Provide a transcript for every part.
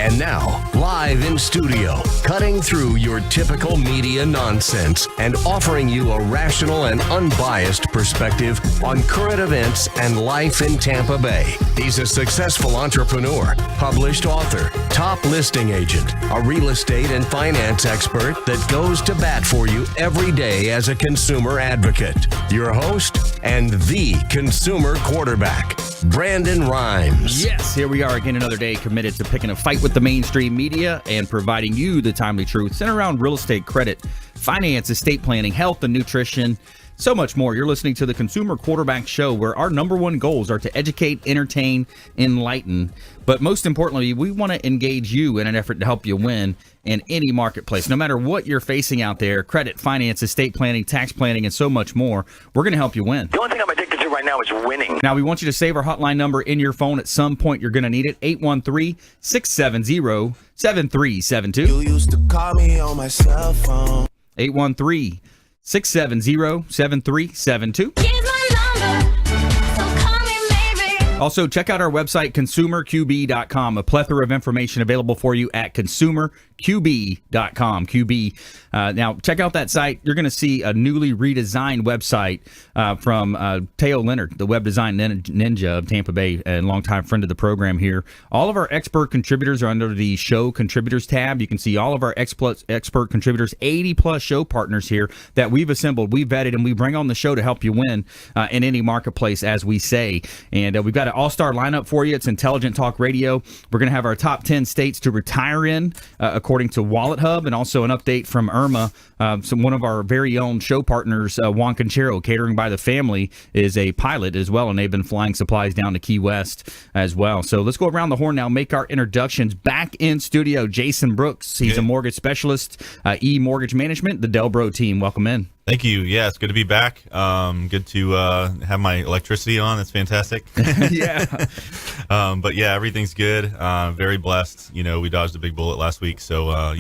And now, live in studio, cutting through your typical media nonsense and offering you a rational and unbiased perspective on current events and life in Tampa Bay. He's a successful entrepreneur, published author, top listing agent, a real estate and finance expert that goes to bat for you every day as a consumer advocate. Your host and the consumer quarterback, Brandon Rhymes. Yes, here we are again, another day committed to picking a fight with the mainstream media and providing you the timely truth centered around real estate, credit, finance, estate planning, health, and nutrition. So much more. You're listening to the Consumer Quarterback Show, where our number one goals are to educate, entertain, enlighten. But most importantly, we want to engage you in an effort to help you win in any marketplace. No matter what you're facing out there, credit, finance, estate planning, tax planning, and so much more, we're going to help you win. The only thing I'm addicted to right now is winning. Now, we want you to save our hotline number in your phone. At some point, you're going to need it. 813-670-7372. You used to call me on my cell phone. 813-670-7372. Also, check out our website, consumerqb.com. A plethora of information available for you at consumerqb.com. Now, check out that site. You're going to see a newly redesigned website from Teo Leonard, the web design ninja of Tampa Bay and longtime friend of the program here. All of our expert contributors are under the show contributors tab. You can see all of our expert contributors, 80-plus show partners here that we've assembled, we've vetted, and we bring on the show to help you win in any marketplace, as we say. And we've got an all-star lineup for you. It's Intelligent Talk Radio. We're going to have our top 10 states to retire in, according to Wallet Hub, and also an update from Irma. One of our very own show partners, Juan Concheiro, Catering by the Family, is a pilot as well, and they've been flying supplies down to Key West as well. So let's go around the horn now, make our introductions. Back in studio, Jason Brooks. He's a mortgage specialist, e-mortgage management, the Delbro Team. Welcome in. Thank you. Yeah, it's good to be back. Good to have my electricity on. That's fantastic. Yeah. But yeah, everything's good. Very blessed. You know, we dodged a big bullet last week, so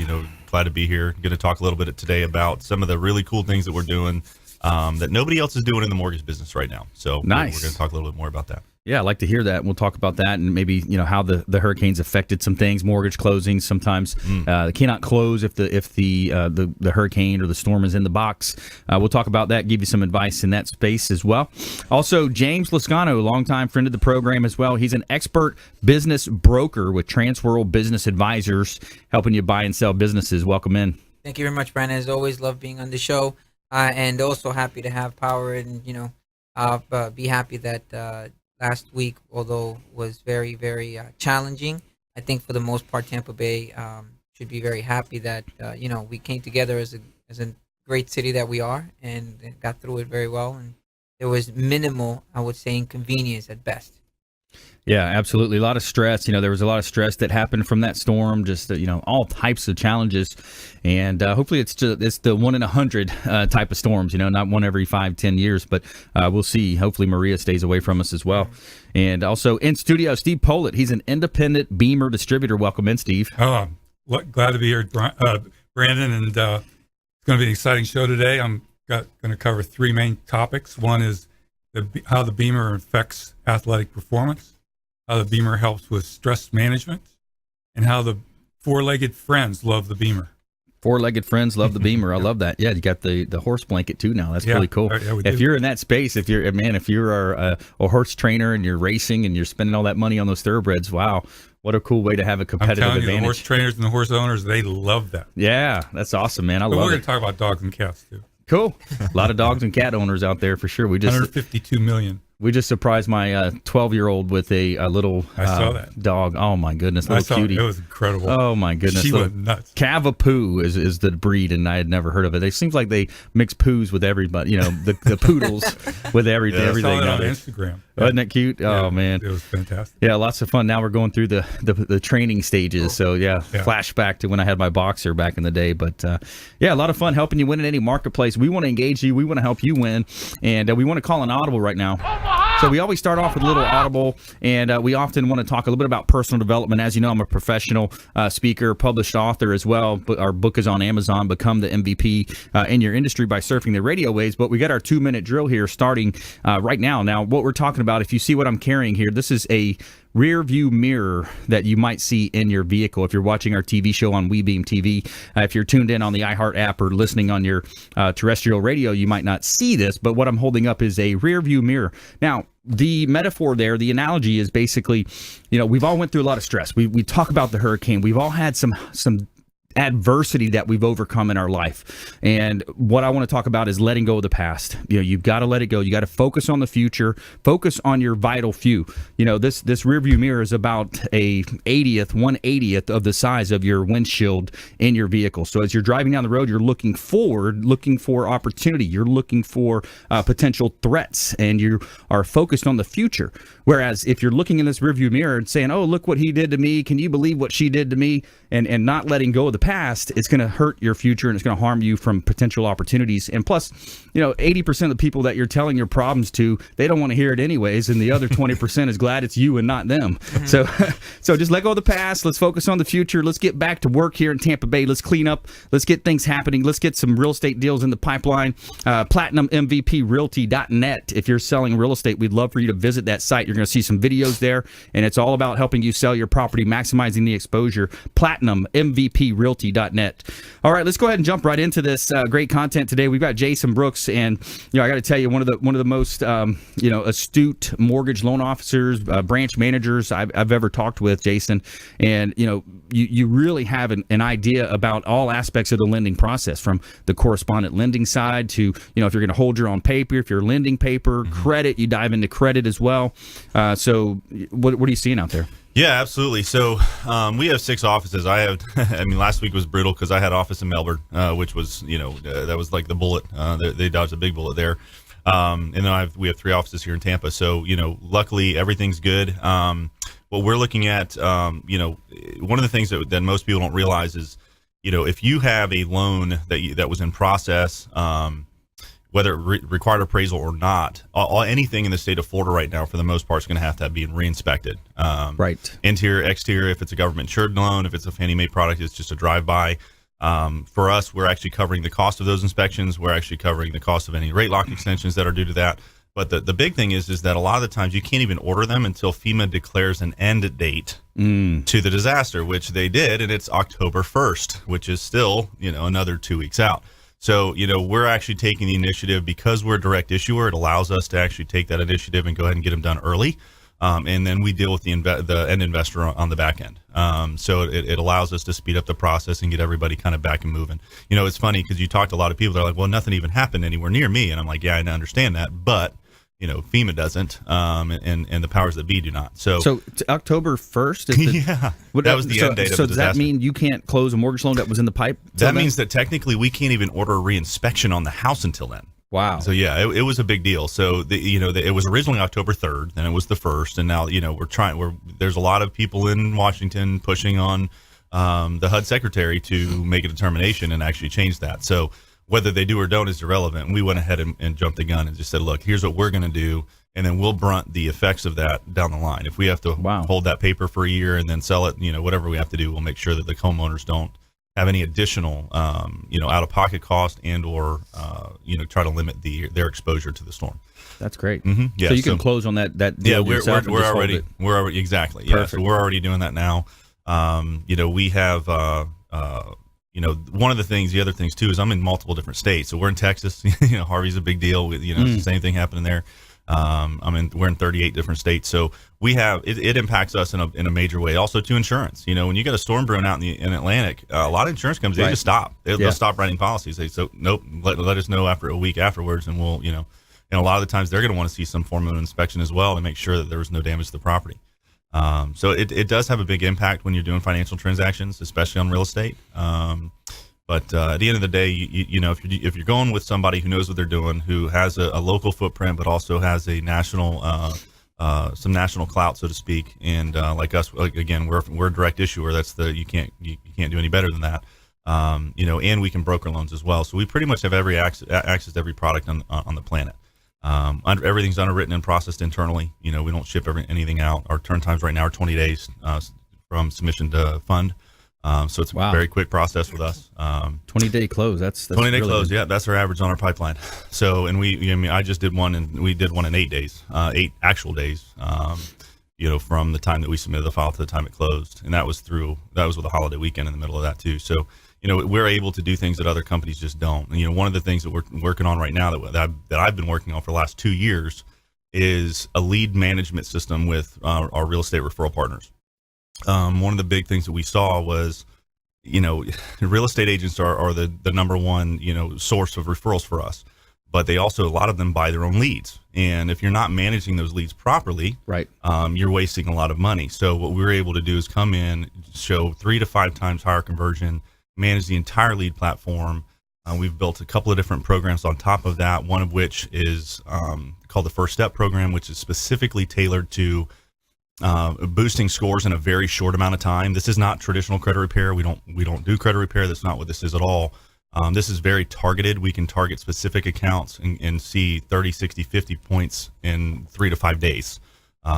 glad to be here. Going to talk a little bit today about some of the really cool things that we're doing that nobody else is doing in the mortgage business right now. So nice. We're going to talk a little bit more about that. Yeah, I'd like to hear that. We'll talk about that and maybe, how the hurricanes affected some things, mortgage closings. Sometimes they cannot close if the hurricane or the storm is in the box. We'll talk about that, give you some advice in that space as well. Also, James Lascano, longtime friend of the program as well. He's an expert business broker with Transworld Business Advisors, helping you buy and sell businesses. Welcome in. Thank you very much, Brandon. As always, love being on the show, and also happy to have power and, be happy that last week, although was very, very challenging, I think for the most part, Tampa Bay should be very happy that, we came together as a great city that we are and got through it very well. And there was minimal, I would say, inconvenience at best. Yeah, absolutely. A lot of stress. There was a lot of stress that happened from that storm, just, all types of challenges. And hopefully it's the 1 in 100 type of storms, not one every 5-10 years. But we'll see. Hopefully Maria stays away from us as well. And also in studio, Steve Pohlit. He's an independent BEMER distributor. Welcome in, Steve. Oh, I'm glad to be here, Brandon. And it's going to be an exciting show today. I'm going to cover three main topics. One is how the BEMER affects athletic performance, how the BEMER helps with stress management, and how the four-legged friends love the BEMER. Four-legged friends love the BEMER. I love that. Yeah, you got the horse blanket too now. That's really cool. Yeah, if you're in that space, if you're a horse trainer and you're racing and you're spending all that money on those thoroughbreds, wow, what a cool way to have a competitive advantage. advantage. The horse trainers and the horse owners, they love that. Yeah, that's awesome, man. We're going to talk about dogs and cats too. Cool. A lot of dogs and cat owners out there for sure. 152 million. We just surprised my 12-year-old with a little I saw that. dog. Oh, my goodness. Little cutie. It was incredible. Oh, my goodness. She went nuts. Cavapoo is the breed, and I had never heard of it. It seems like they mix poos with everybody, the poodles with everything. I saw it on Instagram. Wasn't that cute? Yeah, oh, man. It was fantastic. Yeah, lots of fun. Now we're going through the training stages. So, flashback to when I had my boxer back in the day. But, a lot of fun helping you win in any marketplace. We want to engage you. We want to help you win. And we want to call an audible right now. So we always start off with a little audible, and we often want to talk a little bit about personal development. As you know, I'm a professional speaker, published author as well. Our book is on Amazon, Become the MVP in Your Industry by Surfing the Radio Waves. But we got our 2-minute drill here starting right now. Now, what we're talking about, if you see what I'm carrying here, this is a rear view mirror that you might see in your vehicle. If you're watching our TV show on WeBeam TV, if you're tuned in on the iHeart app or listening on your terrestrial radio, you might not see this, but what I'm holding up is a rear view mirror. Now, the metaphor there, the analogy is basically, we've all went through a lot of stress. We talk about the hurricane. We've all had some adversity that we've overcome in our life. And what I want to talk about is letting go of the past. You've got to let it go. You got to focus on the future, focus on your vital few. This rearview mirror is about a 1/80th of the size of your windshield in your vehicle. So as you're driving down the road, you're looking forward, looking for opportunity. You're looking for potential threats, and you are focused on the future. Whereas if you're looking in this rearview mirror and saying, oh, look what he did to me, can you believe what she did to me, and not letting go of the past, it's going to hurt your future and it's going to harm you from potential opportunities. And plus, 80% of the people that you're telling your problems to, they don't want to hear it anyways, and the other 20% is glad it's you and not them. So just let go of the past. Let's focus on the future. Let's get back to work here in Tampa Bay. Let's clean up. Let's get things happening. Let's get some real estate deals in the pipeline. PlatinumMVPRealty.net. If you're selling real estate, we'd love for you to visit that site. You're going to see some videos there, and it's all about helping you sell your property, maximizing the exposure. PlatinumMVPRealty.net. All right, let's go ahead and jump right into this great content today. We've got Jason Brooks, and I got to tell you, one of the most astute mortgage loan officers, branch managers I've ever talked with, Jason. And you really have an idea about all aspects of the lending process, from the correspondent lending side to if you're going to hold your own paper, if you're lending paper, credit, you dive into credit as well. So what are you seeing out there? Yeah, absolutely. So we have 6 offices. Last week was brutal because I had office in Melbourne, which was, that was like the bullet. They dodged a big bullet there. And then we have 3 offices here in Tampa. So, luckily everything's good. What we're looking at, one of the things that most people don't realize is, if you have a loan that was in process, whether it required appraisal or not, anything in the state of Florida right now, for the most part, is going to have be re-inspected. Right. Interior, exterior, if it's a government-insured loan, if it's a Fannie Mae product, it's just a drive-by. For us, we're actually covering the cost of those inspections. We're actually covering the cost of any rate lock extensions that are due to that. But the big thing is that a lot of the times you can't even order them until FEMA declares an end date to the disaster, which they did, and it's October 1st, which is still, another 2 weeks out. So, we're actually taking the initiative because we're a direct issuer. It allows us to actually take that initiative and go ahead and get them done early. And then we deal with the end investor on the back end. So it allows us to speed up the process and get everybody kind of back and moving. It's funny because you talk to a lot of people. They're like, well, nothing even happened anywhere near me. And I'm like, yeah, I understand that. But FEMA doesn't, and the powers that be do not. So October 1st? Yeah. That was the end date of the disaster. So does that mean you can't close a mortgage loan that was in the pipe? That means that technically we can't even order a reinspection on the house until then. Wow. So yeah, it was a big deal. So it was originally October 3rd, then it was the 1st, and now there's a lot of people in Washington pushing on the HUD secretary to make a determination and actually change that. So whether they do or don't is irrelevant. And we went ahead and jumped the gun and just said, look, here's what we're going to do, and then we'll brunt the effects of that down the line. If we have to hold that paper for a year and then sell it, whatever we have to do, we'll make sure that the homeowners don't have any additional, out-of-pocket cost and or, try to limit their exposure to the storm. That's great. Mm-hmm. Yeah, so you can close on that deal yourself. We're already exactly. Yeah, so we're already doing that now. We have, one of the other things too is I'm in multiple different states. So we're in Texas. Harvey's a big deal. With it's the same thing happening there. We're in 38 different states, so we have it impacts us in a major way. Also to insurance, when you got a storm brewing out in Atlantic, a lot of insurance companies they just stop. They'll stop writing policies. They say, nope, let us know after a week afterwards, and we'll and a lot of the times they're going to want to see some form of inspection as well to make sure that there was no damage to the property. So it does have a big impact when you're doing financial transactions, especially on real estate. But at the end of the day, if you're going with somebody who knows what they're doing, who has a local footprint, but also has a national, some national clout, so to speak, and like us, again, we're a direct issuer. That's you can't do any better than that. And we can broker loans as well. So we pretty much have every access to every product on the planet. Everything's underwritten and processed internally. We don't ship anything out. Our turn times right now are 20 days from submission to fund. So it's a very quick process with us. 20-day close. That's 20-day really close. good. Yeah, that's our average on our pipeline. So, and I just did one, and we did one in 8 days, 8 actual days. from the time that we submitted the file to the time it closed. And that was with a holiday weekend in the middle of that too. So, we're able to do things that other companies just don't. And, one of the things that we're working on right now that I've been working on for the last 2 years is a lead management system with our real estate referral partners. One of the big things that we saw was, real estate agents are the number one, source of referrals for us, but they also, a lot of them buy their own leads. And if you're not managing those leads properly, right, you're wasting a lot of money. So what we were able to do is come in, show 3 to 5 times higher conversion, manage the entire lead platform. We've built a couple of different programs on top of that, one of which is called the First Step program, which is specifically tailored to boosting scores in a very short amount of time. This is not traditional credit repair. We don't do credit repair. That's not what this is at all. This is very targeted. We can target specific accounts and see 30, 60, 50 points in 3 to 5 days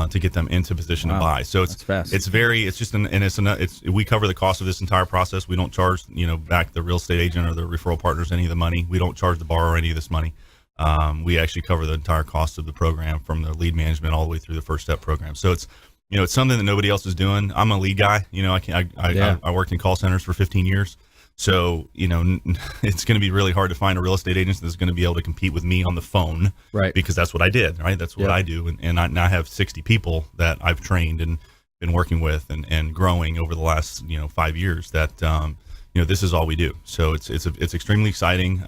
to get them into position to buy. So it's fast. We cover the cost of this entire process. We don't charge, back the real estate agent or the referral partners any of the money. We don't charge the borrower any of this money. We actually cover the entire cost of the program from the lead management all the way through the First Step program. So it's something that nobody else is doing. I'm a lead guy. I worked in call centers for 15 years. So, it's going to be really hard to find a real estate agent that's going to be able to compete with me on the phone. Right. Because that's what I did, right? That's what I do. And I now have 60 people that I've trained and been working with and growing over the last, 5 years that, this is all we do. So it's extremely exciting.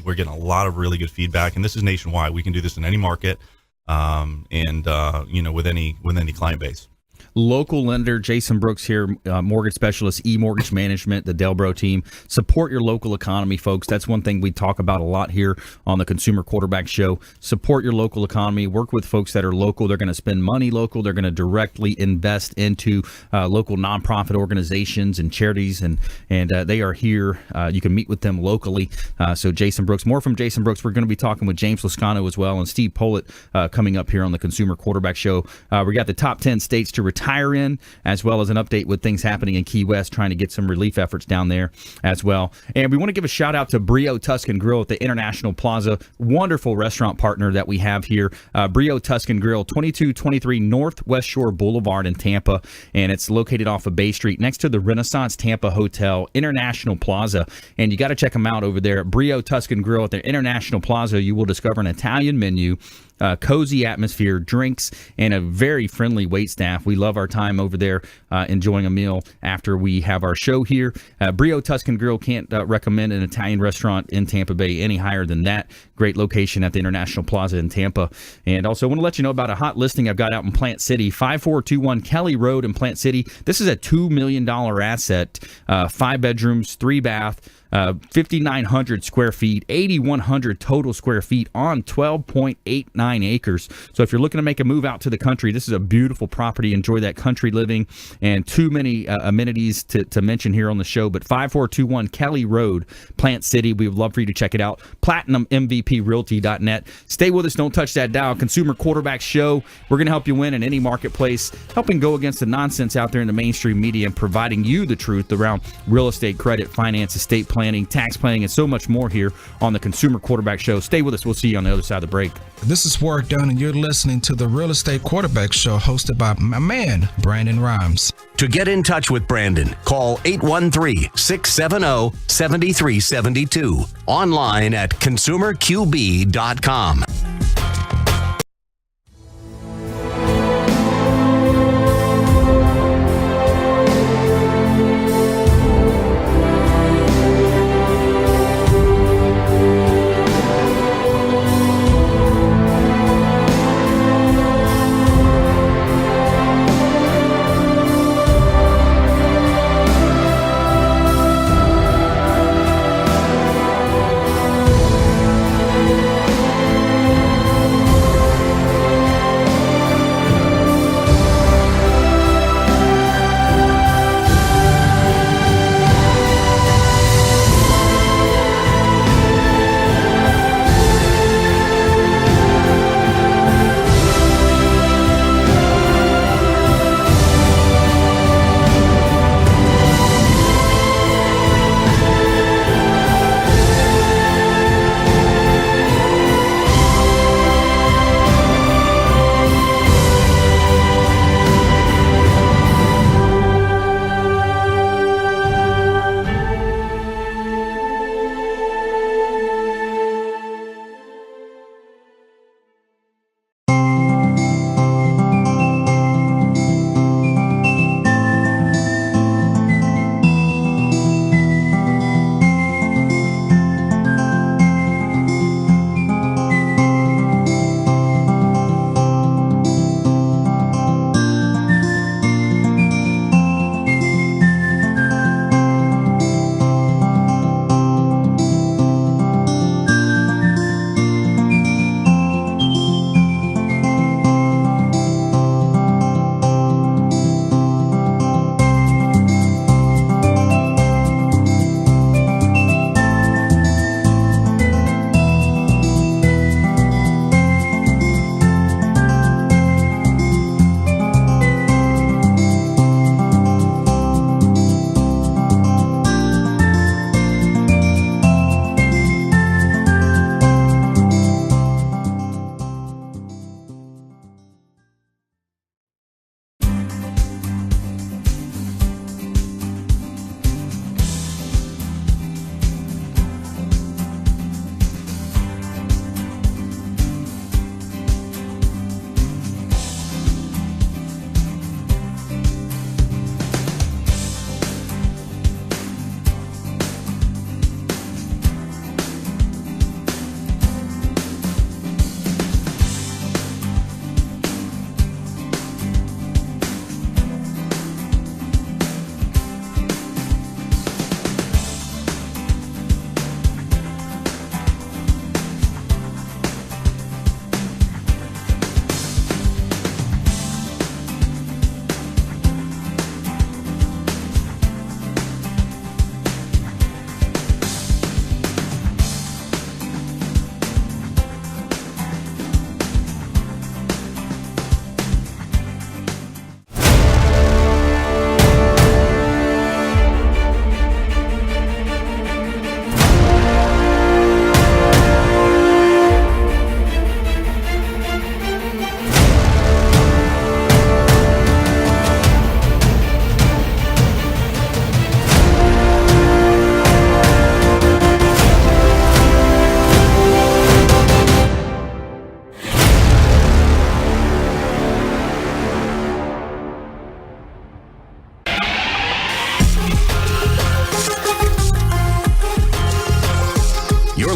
We're getting a lot of really good feedback, and this is nationwide. We can do this in any market, with any client base. Local lender Jason Brooks here, mortgage specialist, eMortgage Management, the Delbro Team. Support your local economy, folks. That's one thing we talk about a lot here on the Consumer Quarterback Show. Support your local economy. Work with folks that are local. They're going to spend money local. They're going to directly invest into local nonprofit organizations and charities, and they are here. You can meet with them locally. So Jason Brooks, more from Jason Brooks. We're going to be talking with James Lascano as well, and Steve Pohlit coming up here on the Consumer Quarterback Show. We got the top 10 states to retire in, as well as an update with things happening in Key West, trying to get some relief efforts down there as well. And we want to give a shout out to Brio Tuscan Grill at the International Plaza, wonderful restaurant partner that we have here. Brio Tuscan Grill, 2223 Northwest Shore Boulevard in Tampa, and it's located off of Bay Street next to the Renaissance Tampa Hotel, International Plaza. And you got to check them out over there at Brio Tuscan Grill at the International Plaza. You will discover an Italian menu, cozy atmosphere, drinks, and a very friendly wait staff. We love our time over there enjoying a meal after we have our show here. Brio Tuscan Grill, can't recommend an Italian restaurant in Tampa Bay any higher than that. Great location at the International Plaza in Tampa. And also want to let you know about a hot listing I've got out in Plant City, 5421 Kelly Road in Plant City. This is a $2 million asset, 5 bedrooms, 3 bath, 5,900 square feet, 8,100 total square feet on 12.89 acres. So if you're looking to make a move out to the country, this is a beautiful property. Enjoy that country living, and too many amenities to mention here on the show. But 5421 Kelly Road, Plant City. We would love for you to check it out. PlatinumMVPRealty.net. Stay with us. Don't touch that dial. Consumer Quarterback Show. We're going to help you win in any marketplace, helping go against the nonsense out there in the mainstream media and providing you the truth around real estate, credit, finance, estate planning, tax planning, and so much more here on the Consumer Quarterback Show. Stay with us. We'll see you on the other side of the break. This is Ward Dunn, and you're listening to the Real Estate Quarterback Show, hosted by my man, Brandon Rhymes. To get in touch with Brandon, call 813-670-7372. Online at consumerqb.com.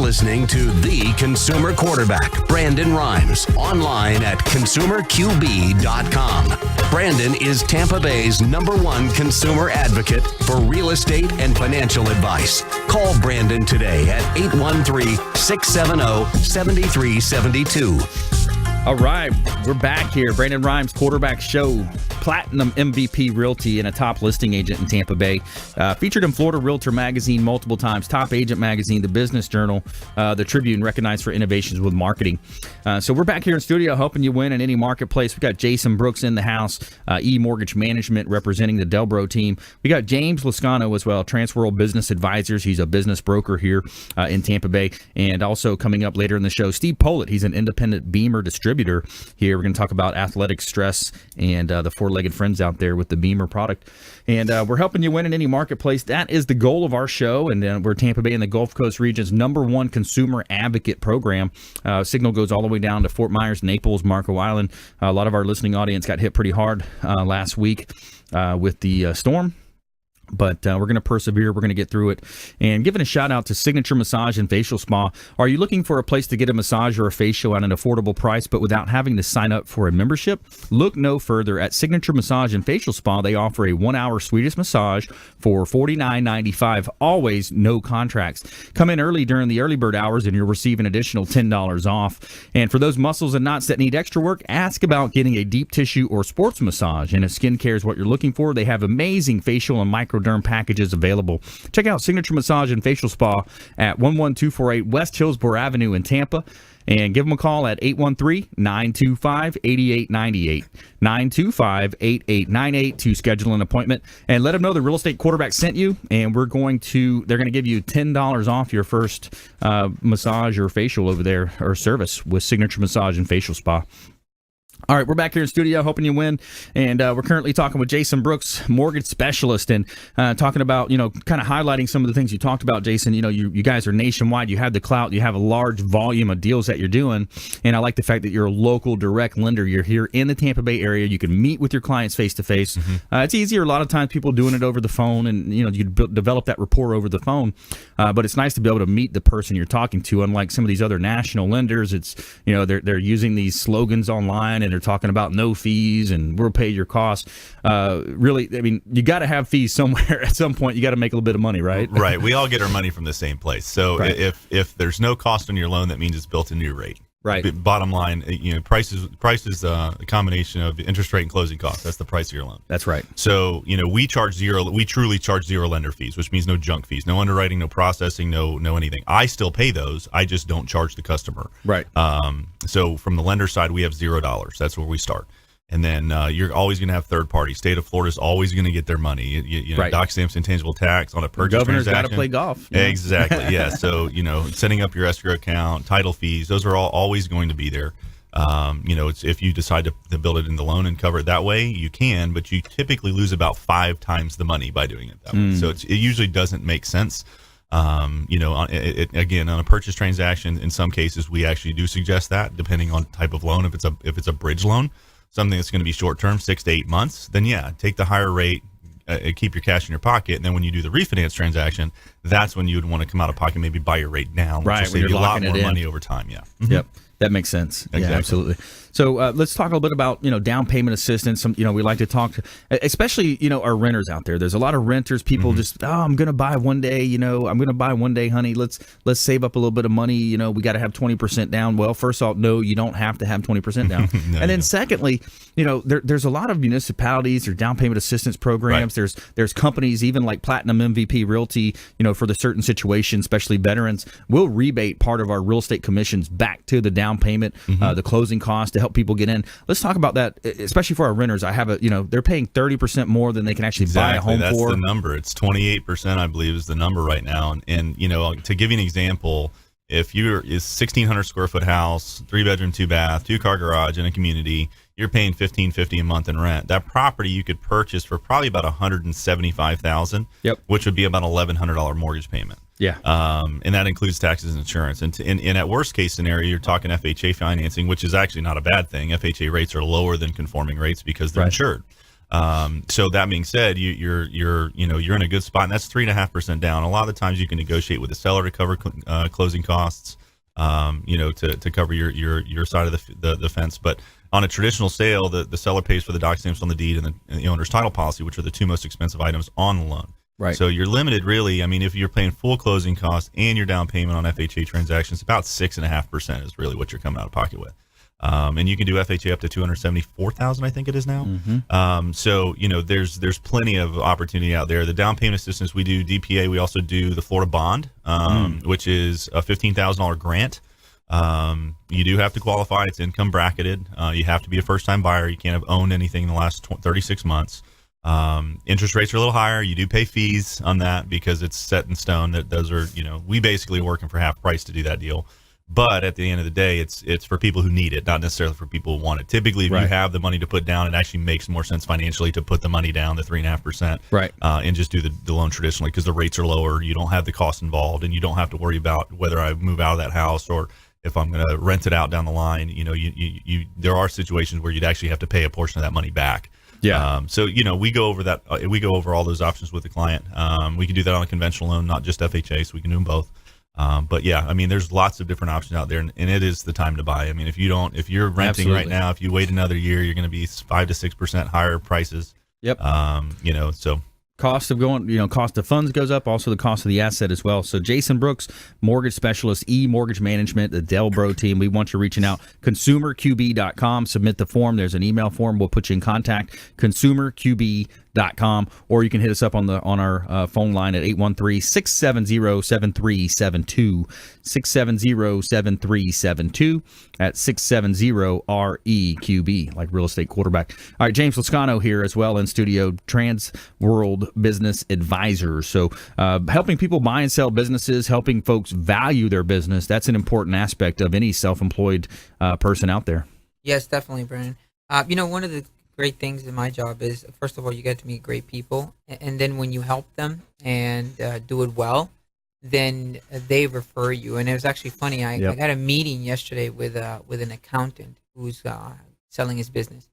listening to the consumer quarterback, Brandon Rhymes, online at consumerqb.com. Brandon is Tampa Bay's #1 consumer advocate for real estate and financial advice. Call Brandon today at 813-670-7372. All right, we're back here. Brandon Rhymes, Quarterback Show, Platinum MVP Realty, and a top listing agent in Tampa Bay. Featured in Florida Realtor Magazine multiple times, Top Agent Magazine, the Business Journal, the Tribune, recognized for innovations with marketing. So we're back here in studio helping you win in any marketplace. We got Jason Brooks in the house, E-Mortgage Management, representing the Delbro team. We got James Lascano as well, Transworld Business Advisors. He's a business broker here in Tampa Bay. And also coming up later in the show, Steve Pohlit. He's an independent BEMER distributor here. We're going to talk about athletic stress and the four-legged friends out there with the BEMER product. And we're helping you win in any marketplace. That is the goal of our show. And we're Tampa Bay and the Gulf Coast region's #1 consumer advocate program. Signal goes all the way down to Fort Myers, Naples, Marco Island. A lot of our listening audience got hit pretty hard last week with the storm. But we're going to persevere. We're going to get through it. And giving a shout out to Signature Massage and Facial Spa. Are you looking for a place to get a massage or a facial at an affordable price, but without having to sign up for a membership? Look no further. At Signature Massage and Facial Spa, they offer a 1-hour Swedish massage for $49.95. Always no contracts. Come in early during the early bird hours and you'll receive an additional $10 off. And for those muscles and knots that need extra work, ask about getting a deep tissue or sports massage. And if skincare is what you're looking for, they have amazing facial and microderm packages available. Check out Signature Massage and Facial Spa at 11248 West Hillsborough Avenue in Tampa, and give them a call at 813-925-8898, 925-8898 to schedule an appointment, and let them know the real estate quarterback sent you, and they're going to give you $10 off your first massage or facial over there, or service with Signature Massage and Facial Spa. All right, we're back here in studio hoping you win, and we're currently talking with Jason Brooks, mortgage specialist, and talking about, kind of highlighting some of the things you talked about, Jason. You guys are nationwide, you have the clout, you have a large volume of deals that you're doing, and I like the fact that you're a local direct lender. You're here in the Tampa Bay area. You can meet with your clients face-to-face. It's easier a lot of times, people doing it over the phone, and you develop that rapport over the phone, but it's nice to be able to meet the person you're talking to, unlike some of these other national lenders. It's, they're using these slogans online, and they're talking about no fees and we'll pay your costs. Really, I mean, you got to have fees somewhere. At some point, you got to make a little bit of money, right? Right. We all get our money from the same place. So right. if there's no cost on your loan, that means it's built into your rate. Right. But bottom line, price is a combination of interest rate and closing costs. That's the price of your loan. That's right. So, we charge zero. We truly charge zero lender fees, which means no junk fees, no underwriting, no processing, no anything. I still pay those. I just don't charge the customer. Right. So from the lender side, we have $0. That's where we start. And then you're always going to have third party. State of Florida is always going to get their money. Right. Doc stamps, intangible tax on a purchase transaction. transaction. Gogovernor's got to play golf. Exactly. Yeah. So setting up your escrow account, title fees, those are all always going to be there. It's if you decide to build it in the loan and cover it that way, you can, but you typically lose about 5 times the money by doing it that way. So it usually doesn't make sense. Again, on a purchase transaction, in some cases, we actually do suggest that, depending on type of loan. If it's a bridge loan, something that's going to be short term, 6 to 8 months, then yeah, take the higher rate, keep your cash in your pocket, and then when you do the refinance transaction, that's when you would want to come out of pocket, maybe buy your rate down, which right, will save you a lot more money over time. Yeah. Yep. That makes sense. Exactly. Yeah, absolutely. So let's talk a little bit about, down payment assistance. We like to talk to, especially, our renters out there. There's a lot of renters, people just, I'm going to buy one day, I'm going to buy one day, honey. Let's save up a little bit of money. We got to have 20% down. Well, first off, no, you don't have to have 20% down. No, and then secondly, there's a lot of municipalities or down payment assistance programs. Right. There's companies, even like Platinum MVP Realty, for the certain situations, especially veterans, will rebate part of our real estate commissions back to the down payment, the closing cost to help people get in. Let's talk about that, especially for our renters. I have they're paying 30% more than they can actually buy a home That's for. That's the number. It's 28%, I believe, is the number right now. And to give you an example, if is 1,600 square foot house, 3-bedroom, 2-bath, 2-car garage in a community, you're paying $1,550 a month in rent. That property you could purchase for probably about $175,000, which would be about $1,100 mortgage payment. Yeah. And that includes taxes and insurance. And at worst case scenario, you're talking FHA financing, which is actually not a bad thing. FHA rates are lower than conforming rates because they're insured. So that being said, you're in a good spot, and that's 3.5% down. A lot of the times you can negotiate with the seller to cover closing costs, to cover your side of the fence. But on a traditional sale, the seller pays for the doc stamps on the deed and the owner's title policy, which are the two most expensive items on the loan. Right. So you're limited, really. I mean, if you're paying full closing costs and your down payment on FHA transactions, about 6.5% is really what you're coming out of pocket with. And you can do FHA up to $274,000, I think it is now. So there's plenty of opportunity out there. The down payment assistance, we do DPA. We also do the Florida bond, which is a $15,000 grant. You do have to qualify. It's income bracketed. You have to be a first-time buyer. You can't have owned anything in the last 36 months. Interest rates are a little higher. You do pay fees on that because it's set in stone. That those are, we basically are working for half price to do that deal. But at the end of the day, it's for people who need it, not necessarily for people who want it. Typically, if you have the money to put down, it actually makes more sense financially to put the money down, the 3.5%, and just do the loan traditionally because the rates are lower. You don't have the cost involved, and you don't have to worry about whether I move out of that house or if I'm going to rent it out down the line. There are situations where you'd actually have to pay a portion of that money back. Yeah. So we go over that. We go over all those options with the client. We can do that on a conventional loan, not just FHA. So we can do them both. But yeah, I mean, there's lots of different options out there, and it is the time to buy. I mean, if you're renting right now, if you wait another year, you're going to be 5 to 6% higher prices. Yep. So. Cost of cost of funds goes up, also the cost of the asset as well. So Jason Brooks, mortgage specialist, mortgage management, the Delbro team. We want you reaching out. ConsumerQB.com. Submit the form. There's an email form. We'll put you in contact. ConsumerQB.com, or you can hit us up on our phone line at 813-670-7372. 670-7372 at 670-REQB, like real estate quarterback. All right, James Lascano here as well in studio, Transworld Business Advisors. So helping people buy and sell businesses, helping folks value their business, that's an important aspect of any self-employed person out there. Yes, definitely, Brandon. One of the great things in my job is, first of all, you get to meet great people, and then when you help them and do it well, then they refer you. And it was actually funny. I got a meeting yesterday with an accountant who's selling his business,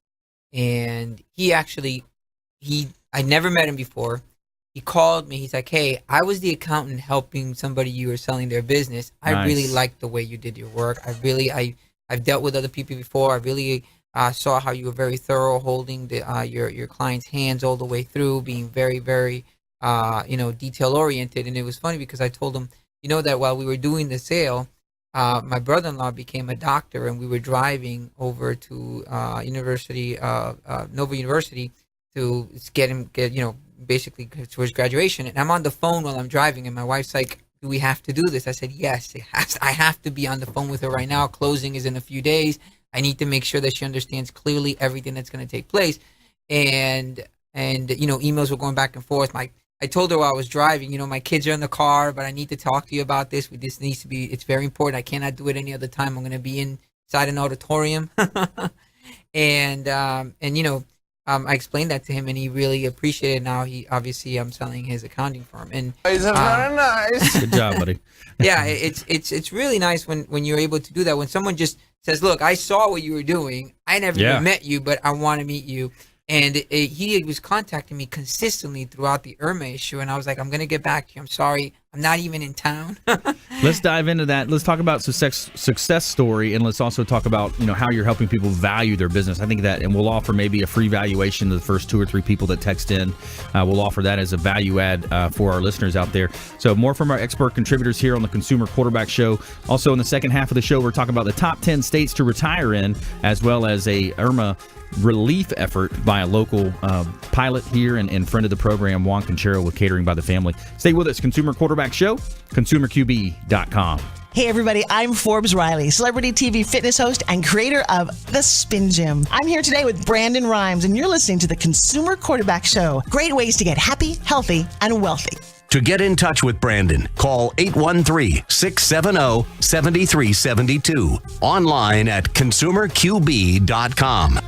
and I never met him before. He called me. He's like, "Hey, I was the accountant helping somebody you were selling their business. I really liked the way you did your work. I've dealt with other people before. I really saw how you were very thorough, holding your client's hands all the way through, being very, very detail oriented." And it was funny because I told him, that while we were doing the sale, my brother-in-law became a doctor, and we were driving over to Nova University to get basically to his graduation. And I'm on the phone while I'm driving, and my wife's like, "Do we have to do this?" I said, "Yes, I have to be on the phone with her right now. Closing is in a few days. I need to make sure that she understands clearly everything that's going to take place." And emails were going back and forth. I told her while I was driving, my kids are in the car, but I need to talk to you about this. This needs to be, it's very important. I cannot do it any other time. I'm going to be inside an auditorium. I explained that to him, and he really appreciated it. Now I'm selling his accounting firm. And It's very nice. Good job, buddy. Yeah, it's really nice when you're able to do that. When someone just says, "Look, I saw what you were doing. I never even met you, but I want to meet you." And he was contacting me consistently throughout the Irma issue, and I was like, "I'm going to get back to you. I'm sorry, I'm not even in town." Let's dive into that. Let's talk about success story, and let's also talk about how you're helping people value their business. I think that, and we'll offer maybe a free valuation to the first 2 or 3 people that text in. We'll offer that as a value add for our listeners out there. So more from our expert contributors here on the Consumer Quarterback Show. Also in the second half of the show, we're talking about the top 10 states to retire in, as well as a Irma relief effort by a local pilot here and friend of the program, Juan Concheiro with Catering by the Family. Stay with us. Consumer Quarterback Show, ConsumerQB.com. Hey everybody, I'm Forbes Riley, celebrity TV fitness host and creator of The Spin Gym. I'm here today with Brandon Rhymes, and you're listening to the Consumer Quarterback Show. Great ways to get happy, healthy, and wealthy. To get in touch with Brandon, call 813-670-7372. Online at ConsumerQB.com.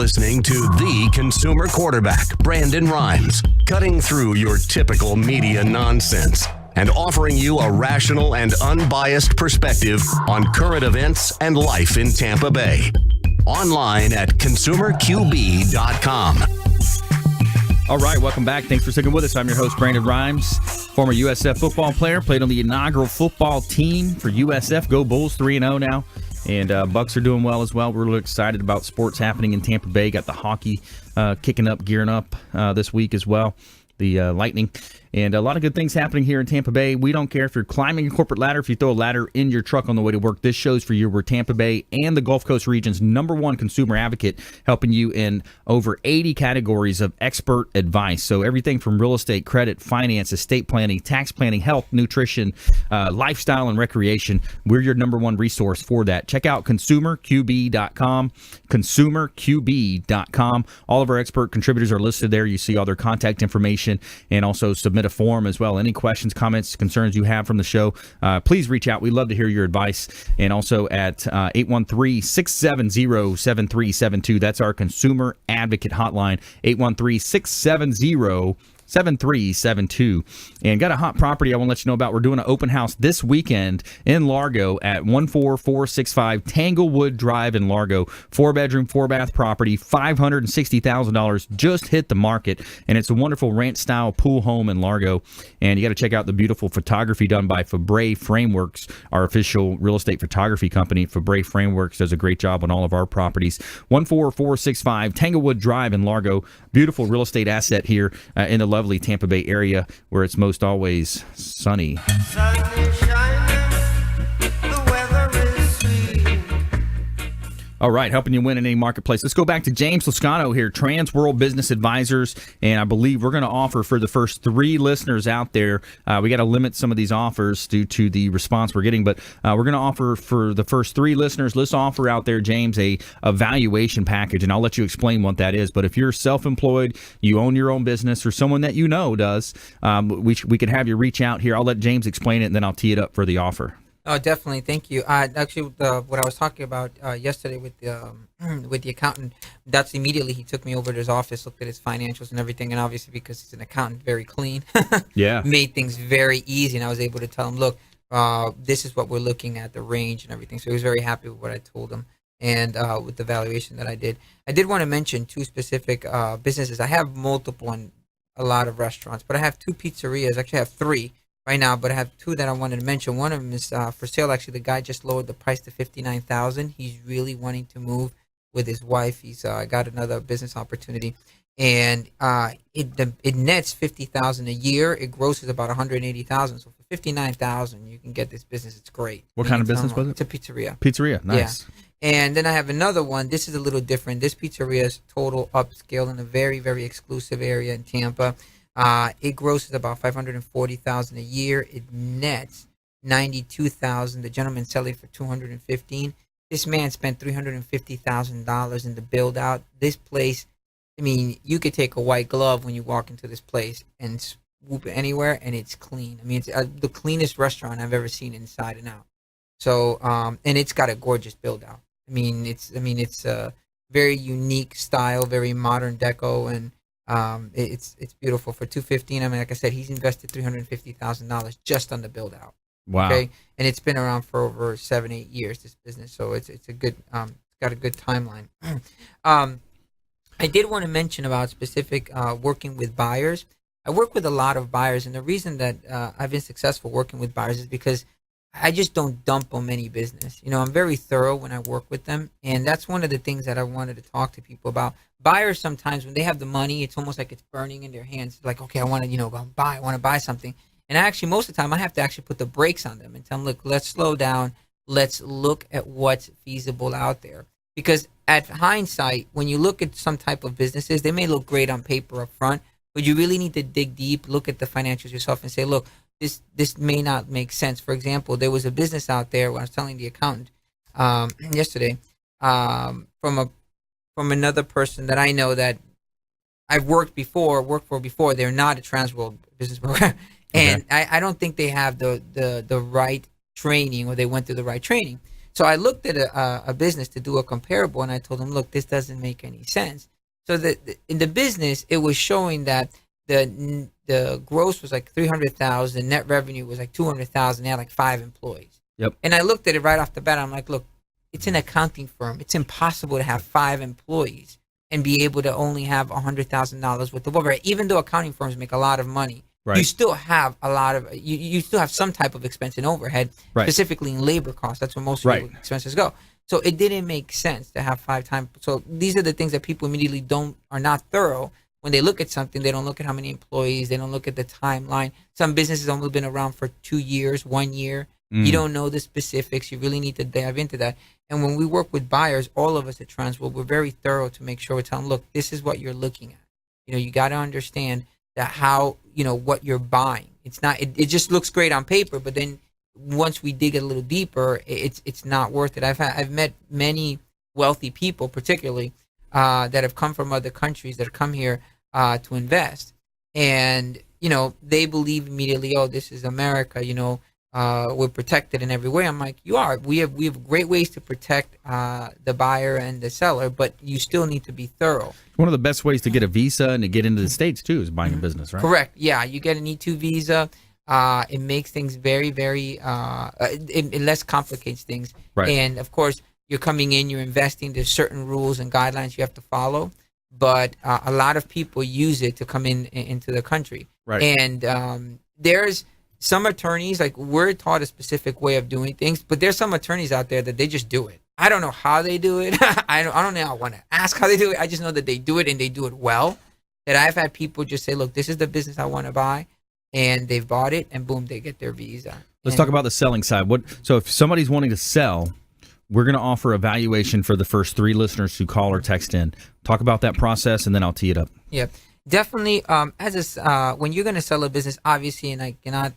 listening to the consumer quarterback, Brandon Rhymes, cutting through your typical media nonsense and offering you a rational and unbiased perspective on current events and life in Tampa Bay. Online at consumerqb.com. All right, welcome back. Thanks for sticking with us. I'm your host, Brandon Rhymes, former USF football player, played on the inaugural football team for USF. Go Bulls, 3-0 now. And Bucks are doing well as well. We're really excited about sports happening in Tampa Bay. Got the hockey kicking up, gearing up this week as well. The Lightning. And a lot of good things happening here in Tampa Bay. We don't care if you're climbing a corporate ladder, if you throw a ladder in your truck on the way to work. This show's for you. We're Tampa Bay and the Gulf Coast region's #1 consumer advocate, helping you in over 80 categories of expert advice. So everything from real estate, credit, finance, estate planning, tax planning, health, nutrition, lifestyle, and recreation. We're your #1 resource for that. Check out consumerqb.com, consumerqb.com. All of our expert contributors are listed there. You see all their contact information and also submit a form as well. Any questions, comments, concerns you have from the show, please reach out. We'd love to hear your advice. And also at 813-670-7372. That's our consumer advocate hotline, 813-670-7372. 7372. And got a hot property I want to let you know about. We're doing an open house this weekend in Largo at 14465 Tanglewood Drive in Largo. 4-bedroom, 4-bath property, $560,000 just hit the market. And it's a wonderful ranch-style pool home in Largo. And you got to check out the beautiful photography done by Fabre Frameworks, our official real estate photography company. Fabre Frameworks does a great job on all of our properties. 14465 Tanglewood Drive in Largo. Beautiful real estate asset here in the lovely Tampa Bay area where it's most always sunny. All right, helping you win in any marketplace. Let's go back to James Lascano here, Transworld Business Advisors, and I believe we're going to offer for the first 3 listeners out there. We got to limit some of these offers due to the response we're getting, but we're going to offer for the first 3 listeners. Let's offer out there, James, a valuation package, and I'll let you explain what that is. But if you're self-employed, you own your own business, or someone that you know does, we could have you reach out here. I'll let James explain it, and then I'll tee it up for the offer. Oh, definitely. Thank you. Actually, what I was talking about yesterday with the accountant, that's immediately he took me over to his office, looked at his financials and everything, and obviously because he's an accountant, very clean, yeah, made things very easy, and I was able to tell him, look, this is what we're looking at, the range and everything. So he was very happy with what I told him and with the valuation that I did. I did want to mention 2 specific businesses. I have multiple and a lot of restaurants, but I have 2 pizzerias. Actually, I have 3. Right now, but I have 2 that I wanted to mention. One of them is for sale. Actually, the guy just lowered the price to $59,000. He's really wanting to move with his wife. He's got another business opportunity, and it nets $50,000 a year. It grosses about $180,000. So for $59,000, you can get this business. It's great. What kind of business was it? It's a pizzeria. Pizzeria, nice. Yeah. And then I have another one. This is a little different. This pizzeria is total upscale in a very, very exclusive area in Tampa. It grosses about $540,000 a year. It nets $92,000. The gentleman selling for $215,000. This man spent $350,000 in the build out. This place, I mean, you could take a white glove when you walk into this place and swoop it anywhere, and it's clean. I mean, it's the cleanest restaurant I've ever seen inside and out. So, and it's got a gorgeous build out. It's a very unique style, very modern deco, and it's beautiful for $215,000. I mean, like I said, he's invested $350,000 just on the build out. Wow. Okay, and it's been around for over 7-8 years, this business. So it's a good got a good timeline. I did want to mention about specific working with buyers. I work with a lot of buyers, and the reason that I've been successful working with buyers is because I just don't dump on any business. You know, I'm very thorough when I work with them, and that's one of the things that I wanted to talk to people about. Buyers sometimes, when they have the money, it's almost like it's burning in their hands. Like, okay, I want to, go buy. I want to buy something, and actually, most of the time, I have to actually put the brakes on them and tell them, look, let's slow down. Let's look at what's feasible out there. Because at hindsight, when you look at some type of businesses, they may look great on paper up front, but you really need to dig deep, look at the financials yourself, and say, look, this may not make sense. For example, there was a business out there when I was telling the accountant yesterday from another person that I know that I've worked for before. They're not a Transworld business program, and I don't think they have the right training, or they went through the right training. So I looked at a business to do a comparable, and I told them, look, this doesn't make any sense. So in the business, it was showing that the gross was like 300,000, net revenue was like 200,000. They had like 5 employees. Yep. And I looked at it right off the bat. I'm like, look, it's an accounting firm. It's impossible to have 5 employees and be able to only have $100,000 worth of overhead. Even though accounting firms make a lot of money, right. you still have a lot of you still have some type of expense in overhead, right. specifically in labor costs. That's where most of right. your expenses go. So it didn't make sense to have 5 times. So these are the things that people immediately are not thorough when they look at something. They don't look at how many employees. They don't look at the timeline. Some businesses have only been around for 2 years, 1 year. You don't know the specifics. You really need to dive into that. And when we work with buyers, all of us at Transworld, we're very thorough to make sure we tell them, look, this is what you're looking at. You got to understand that how, what you're buying. It's not, it just looks great on paper, but then once we dig a little deeper, it's not worth it. I've met many wealthy people, particularly, that have come from other countries that have come here to invest. And, they believe immediately, oh, this is America, we're protected in every way. I'm like, you are. We have great ways to protect the buyer and the seller, but you still need to be thorough. One of the best ways to get a visa and to get into the States too is buying a business, right? Correct. Yeah, you get an E2 visa. It makes things very, very. It less complicates things. Right. And of course, you're coming in, you're investing. There's certain rules and guidelines you have to follow. But a lot of people use it to come into the country. Right. And there's some attorneys, like, we're taught a specific way of doing things, but there's some attorneys out there that they just do it. I don't know how they do it. I don't know. I want to ask how they do it. I just know that they do it and they do it well. That I've had people just say, look, this is the business I want to buy. And they've bought it and boom, they get their visa. Let's talk about the selling side. So if somebody's wanting to sell, we're going to offer a valuation for the first 3 listeners who call or text in. Talk about that process and then I'll tee it up. Yeah, definitely. When you're going to sell a business, obviously, and I cannot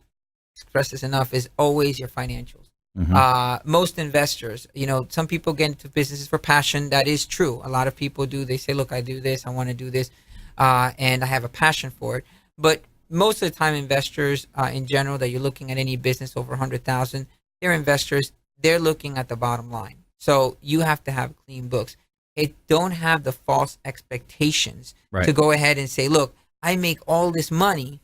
express this enough, is always your financials. Most investors, some people get into businesses for passion. That is true. A lot of people do. They say, look, I do this, I want to do this, and I have a passion for it. But most of the time, investors in general, that you're looking at any business over 100,000, they're investors. They're looking at the bottom line. So you have to have clean books. Don't have the false expectations to go ahead and say, look, I make all this money,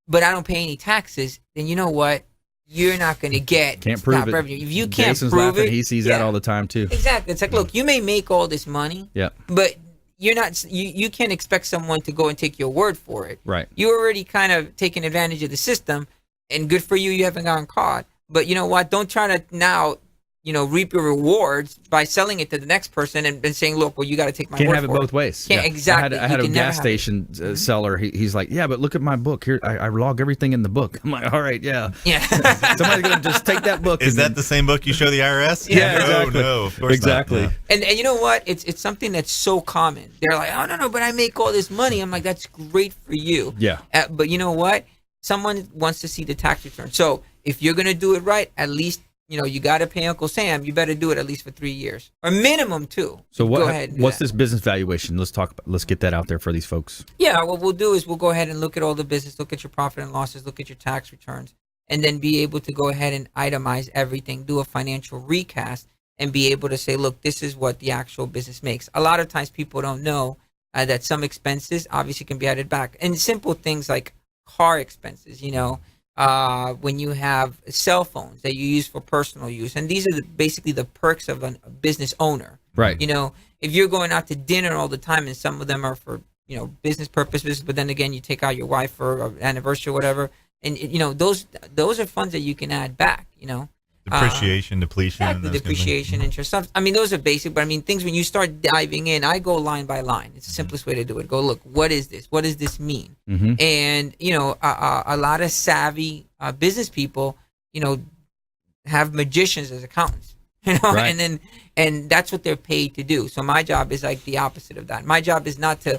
but I don't pay any taxes. Then you know what? You're not going to get can't prove it. revenue. If you can't Jason's prove laughing. it, He sees that all the time too. Exactly. It's like, look, you may make all this money, but you're not. You can't expect someone to go and take your word for it. Right. You already kind of taken advantage of the system, and good for you. You haven't gotten caught. But you know what? Don't try to now, reap your rewards by selling it to the next person and saying, look, well, you got to take my word for it. Can't have it both ways. Exactly. I had a gas station seller. He's like, yeah, but look at my book here. I log everything in the book. I'm like, all right, yeah. Somebody's gonna just take that book. Is that the same book you show the IRS? Yeah, exactly. No, of course exactly. not. And you know what? It's something that's so common. They're like, oh no, but I make all this money. I'm like, that's great for you. Yeah. But you know what? Someone wants to see the tax return. So if you're gonna do it right, at least, you got to pay Uncle Sam. You better do it at least for 3 years, or minimum 2. So go ahead. What's this business valuation? Let's get that out there for these folks. Yeah, what we'll do is we'll go ahead and look at all the business, look at your profit and losses, look at your tax returns, and then be able to go ahead and itemize everything, do a financial recast, and be able to say, look, this is what the actual business makes. A lot of times people don't know that some expenses obviously can be added back, and simple things like car expenses, when you have cell phones that you use for personal use. And these are basically the perks of a business owner. Right. If you're going out to dinner all the time, and some of them are for, business purposes, but then again, you take out your wife for an anniversary or whatever. And, those are funds that you can add back, Depreciation, depletion. Exactly, depreciation, interest. Those are basic, but things when you start diving in, I go line by line. It's the simplest way to do it. Go, look, what is this? What does this mean? And, a lot of savvy business people, have magicians as accountants, Right. and and that's what they're paid to do. So my job is like the opposite of that. My job is not to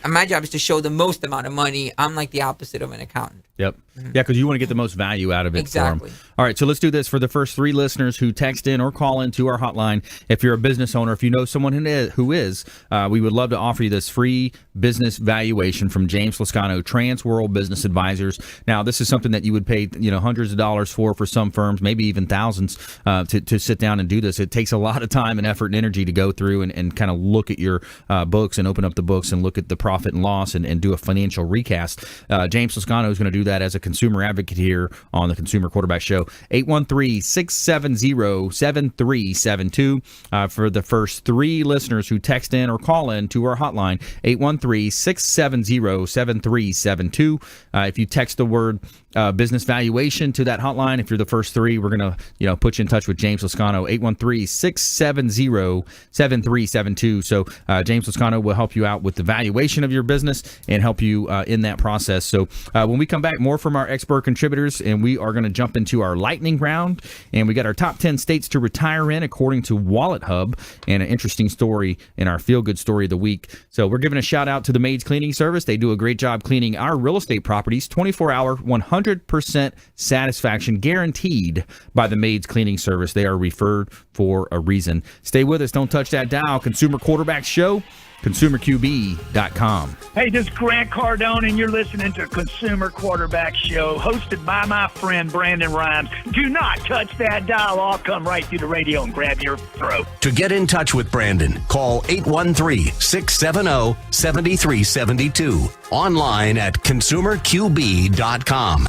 my job is to show the most amount of money. I'm like the opposite of an accountant. Yep. Yeah, because you want to get the most value out of it. Exactly. For them. All right, so let's do this for the first 3 listeners who text in or call into our hotline. If you're a business owner, if you know someone who is, we would love to offer you this free business valuation from James Lascano, Transworld Business Advisors. Now, this is something that you would pay, hundreds of dollars for some firms, maybe even thousands, to sit down and do this. It takes a lot of time and effort and energy to go through and kind of look at your books and open up the books and look at the profit and loss and do a financial recast. James Lascano is going to do that as a consumer advocate here on the Consumer Quarterback Show. 813-670-7372 for the first 3 listeners who text in or call in to our hotline, 813-670-7372. If you text the word business valuation to that hotline, if you're the first 3, we're going to put you in touch with James Lascano, 813-670-7372. So James Lascano will help you out with the valuation of your business and help you in that process. So when we come back, more from our expert contributors, and we are going to jump into our lightning round, and we got our top 10 states to retire in according to Wallet Hub, and an interesting story in our feel-good story of the week. So we're giving a shout out to the Maids Cleaning Service. They do a great job cleaning our real estate properties, 24-hour, 100% satisfaction guaranteed by the Maids Cleaning Service. They are referred for a reason. Stay with us. Don't touch that dial. Consumer Quarterback Show, ConsumerQB.com. Hey, this is Grant Cardone, and you're listening to Consumer Quarterback Show, hosted by my friend Brandon Rhymes. Do not touch that dial. I'll come right through the radio and grab your throat. To get in touch with Brandon, call 813-670-7372. Online at ConsumerQB.com.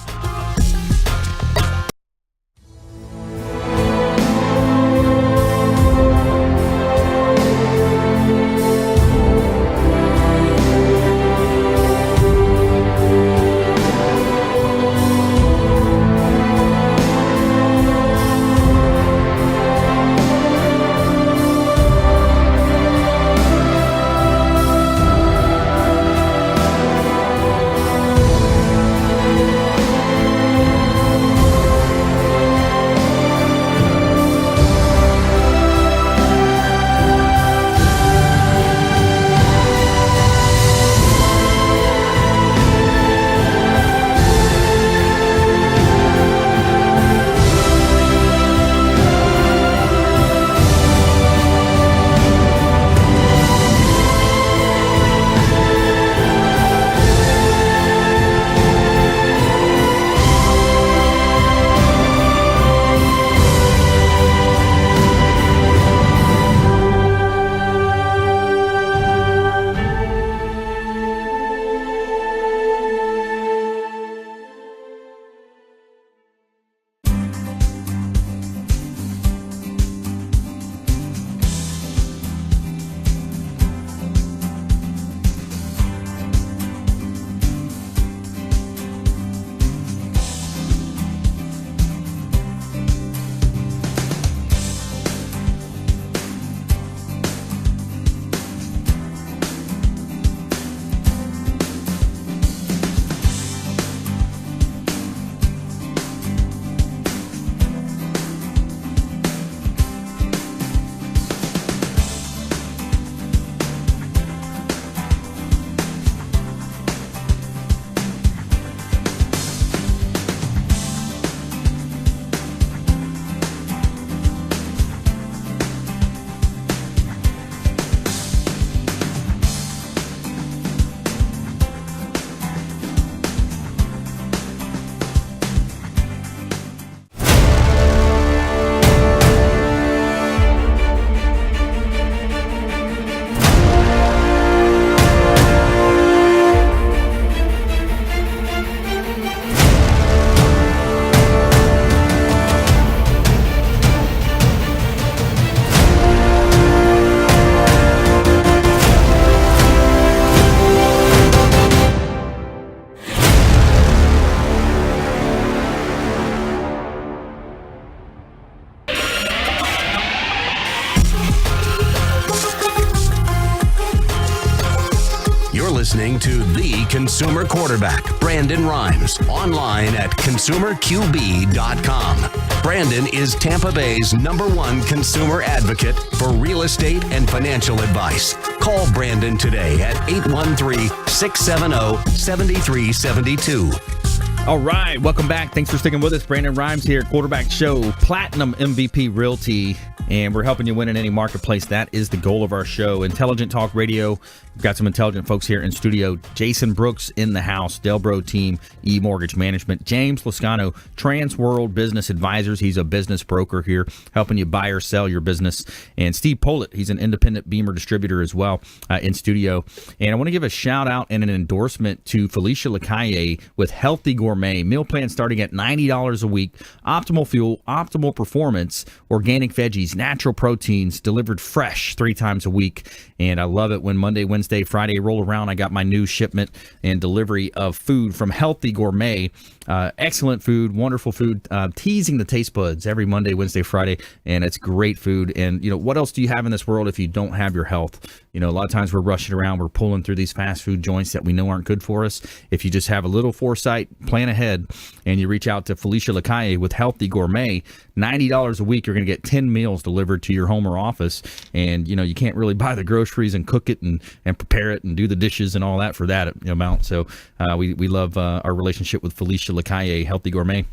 listening to The Consumer Quarterback, Brandon Rhymes, online at ConsumerQB.com. Brandon is Tampa Bay's #1 consumer advocate for real estate and financial advice. Call Brandon today at 813-670-7372. All right, welcome back. Thanks for sticking with us. Brandon Rhymes here, Quarterback Show, Platinum MVP Realty, and we're helping you win in any marketplace. That is the goal of our show. Intelligent Talk Radio. We've got some intelligent folks here in studio. Jason Brooks in the house, Delbro Team, eMortgage Management. James Lascano, Transworld Business Advisors. He's a business broker here, helping you buy or sell your business. And Steve Pohlit, he's an independent BEMER distributor as well, in studio. And I want to give a shout out and an endorsement to Felicia Lacaille with Healthy Gourmet. Meal plan starting at $90 a week. Optimal fuel, optimal performance, organic veggies, natural proteins, delivered fresh 3 times a week. And I love it when Monday, Wednesday, Friday roll around. I got my new shipment and delivery of food from Healthy Gourmet. Excellent food, wonderful food, teasing the taste buds every Monday, Wednesday, Friday, and it's great food. And, what else do you have in this world if you don't have your health? A lot of times we're rushing around, we're pulling through these fast food joints that we know aren't good for us. If you just have a little foresight, plan ahead, and you reach out to Felicia Lacaille with Healthy Gourmet, $90 a week, you're going to get 10 meals delivered to your home or office. And, you can't really buy the groceries and cook it and prepare it and do the dishes and all that for that amount. So we love our relationship with Felicia Lacaille, Healthy Gourmet.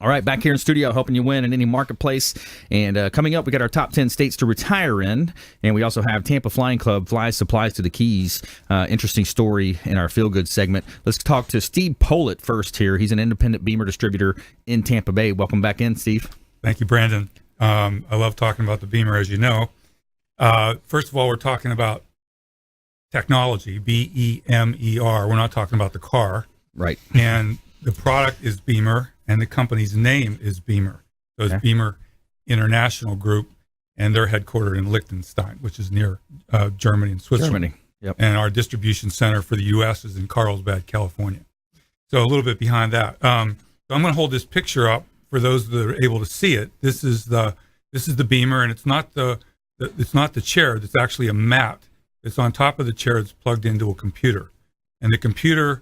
All right, back here in studio, helping you win in any marketplace. And coming up, we got our top 10 states to retire in. And we also have Tampa Flying Club flies supplies to the Keys. Interesting story in our Feel Good segment. Let's talk to Steve Pohlit first here. He's an independent BEMER distributor in Tampa Bay. Welcome back in, Steve. Thank you, Brandon. I love talking about the BEMER, as you know. First of all, we're talking about technology, BEMER. We're not talking about the car. Right. And the product is BEMER, and the company's name is BEMER. So it's BEMER International Group, and they're headquartered in Liechtenstein, which is near Germany and Switzerland. Germany. Yep. And our distribution center for the U.S. is in Carlsbad, California. So a little bit behind that. So I'm going to hold this picture up for those that are able to see it. This is the BEMER, and it's not the chair. It's actually a mat. It's on top of the chair. It's plugged into a computer, and the computer